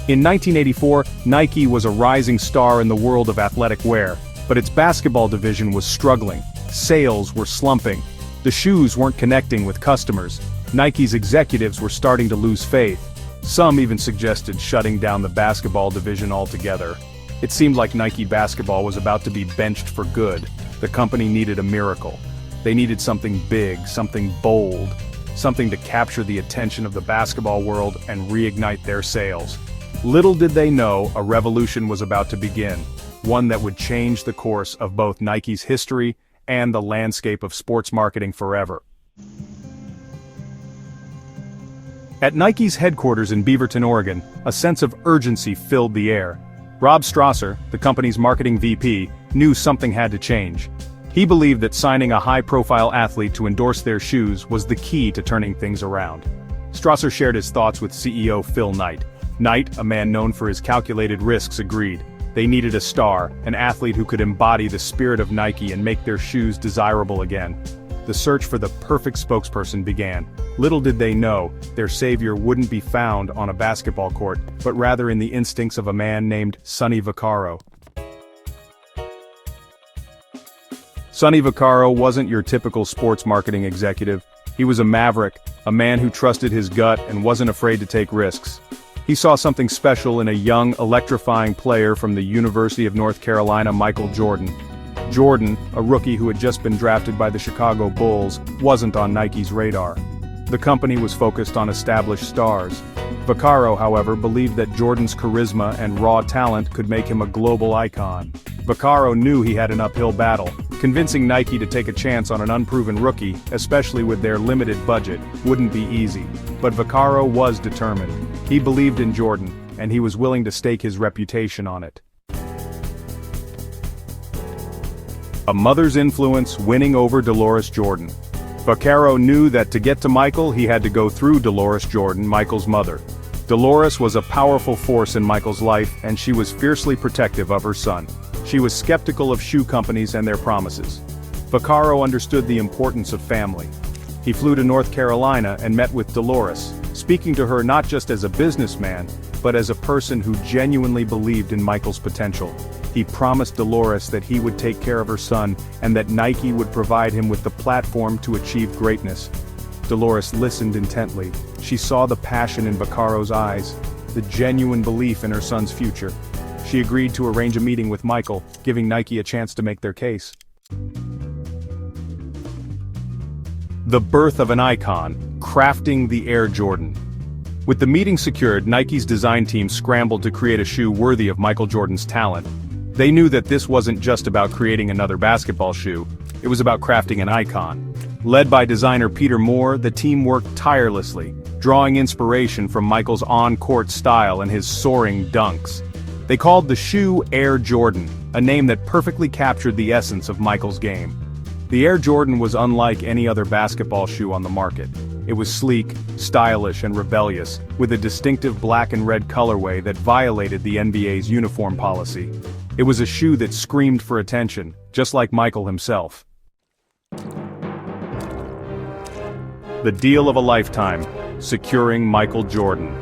In 1984, Nike was a rising star in the world of athletic wear, but its basketball division was struggling. Sales were slumping. The shoes weren't connecting with customers. Nike's executives were starting to lose faith. Some even suggested shutting down the basketball division altogether. It seemed like Nike basketball was about to be benched for good. The company needed a miracle. They needed something big, something bold, something to capture the attention of the basketball world and reignite their sales. Little did they know a revolution was about to begin, one that would change the course of both Nike's history and the landscape of sports marketing forever. At Nike's headquarters in Beaverton, Oregon, a sense of urgency filled the air. Rob Strasser, the company's marketing VP, knew something had to change. He believed that signing a high-profile athlete to endorse their shoes was the key to turning things around. Strasser shared his thoughts with CEO Phil Knight. Knight, a man known for his calculated risks, agreed. They needed a star, an athlete who could embody the spirit of Nike and make their shoes desirable again. The search for the perfect spokesperson began. Little did they know, their savior wouldn't be found on a basketball court, but rather in the instincts of a man named Sonny Vaccaro. Sonny Vaccaro wasn't your typical sports marketing executive. He was a maverick, a man who trusted his gut and wasn't afraid to take risks. He saw something special in a young, electrifying player from the University of North Carolina, Michael Jordan. Jordan, a rookie who had just been drafted by the Chicago Bulls, wasn't on Nike's radar. The company was focused on established stars. Vaccaro, however, believed that Jordan's charisma and raw talent could make him a global icon. Vaccaro knew he had an uphill battle. Convincing Nike to take a chance on an unproven rookie, especially with their limited budget, wouldn't be easy. But Vaccaro was determined. He believed in Jordan, and he was willing to stake his reputation on it. A mother's influence winning over Deloris Jordan. Vaccaro knew that to get to Michael, he had to go through Deloris Jordan, Michael's mother. Deloris was a powerful force in Michael's life, and she was fiercely protective of her son. She was skeptical of shoe companies and their promises. Vaccaro understood the importance of family. He flew to North Carolina and met with Deloris, speaking to her not just as a businessman, but as a person who genuinely believed in Michael's potential. He promised Deloris that he would take care of her son and that Nike would provide him with the platform to achieve greatness. Deloris listened intently. She saw the passion in Vaccaro's eyes, the genuine belief in her son's future. She agreed to arrange a meeting with Michael, giving Nike a chance to make their case. The birth of an icon, crafting the Air Jordan. With the meeting secured, Nike's design team scrambled to create a shoe worthy of Michael Jordan's talent. They knew that this wasn't just about creating another basketball shoe, it was about crafting an icon. Led by designer Peter Moore, the team worked tirelessly, drawing inspiration from Michael's on-court style and his soaring dunks. They called the shoe Air Jordan, a name that perfectly captured the essence of Michael's game. The Air Jordan was unlike any other basketball shoe on the market. It was sleek, stylish, and rebellious, with a distinctive black and red colorway that violated the NBA's uniform policy. It was a shoe that screamed for attention, just like Michael himself. The deal of a lifetime, securing Michael Jordan.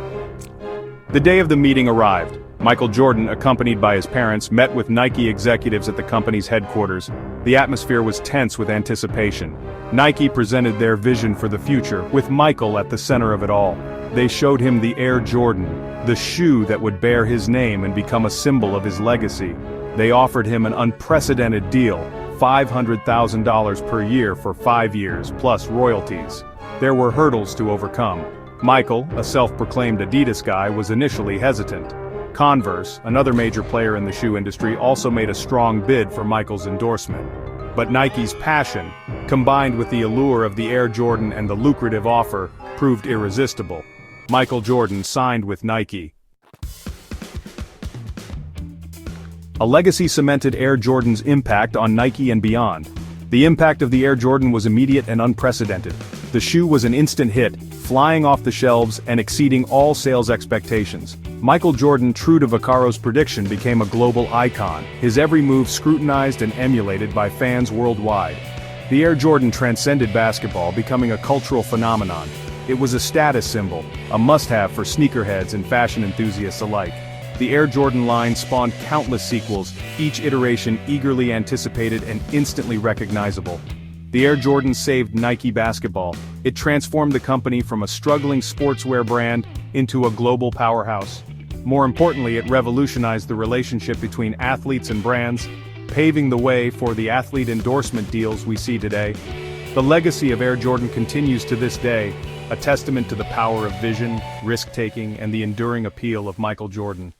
The day of the meeting arrived. Michael Jordan, accompanied by his parents, met with Nike executives at the company's headquarters. The atmosphere was tense with anticipation. Nike presented their vision for the future, with Michael at the center of it all. They showed him the Air Jordan, the shoe that would bear his name and become a symbol of his legacy. They offered him an unprecedented deal, $500,000 per year for 5 years, plus royalties. There were hurdles to overcome. Michael, a self-proclaimed Adidas guy, was initially hesitant. Converse, another major player in the shoe industry, also made a strong bid for Michael's endorsement. But Nike's passion, combined with the allure of the Air Jordan and the lucrative offer, proved irresistible. Michael Jordan signed with Nike. A legacy cemented Air Jordan's impact on Nike and beyond. The impact of the Air Jordan was immediate and unprecedented. The shoe was an instant hit, flying off the shelves and exceeding all sales expectations. Michael Jordan, true to Vaccaro's prediction, became a global icon, his every move scrutinized and emulated by fans worldwide. The Air Jordan transcended basketball, becoming a cultural phenomenon. It was a status symbol, a must-have for sneakerheads and fashion enthusiasts alike. The Air Jordan line spawned countless sequels, each iteration eagerly anticipated and instantly recognizable. The Air Jordan saved Nike basketball. It transformed the company from a struggling sportswear brand into a global powerhouse. More importantly, it revolutionized the relationship between athletes and brands, paving the way for the athlete endorsement deals we see today. The legacy of Air Jordan continues to this day, a testament to the power of vision, risk-taking, and the enduring appeal of Michael Jordan.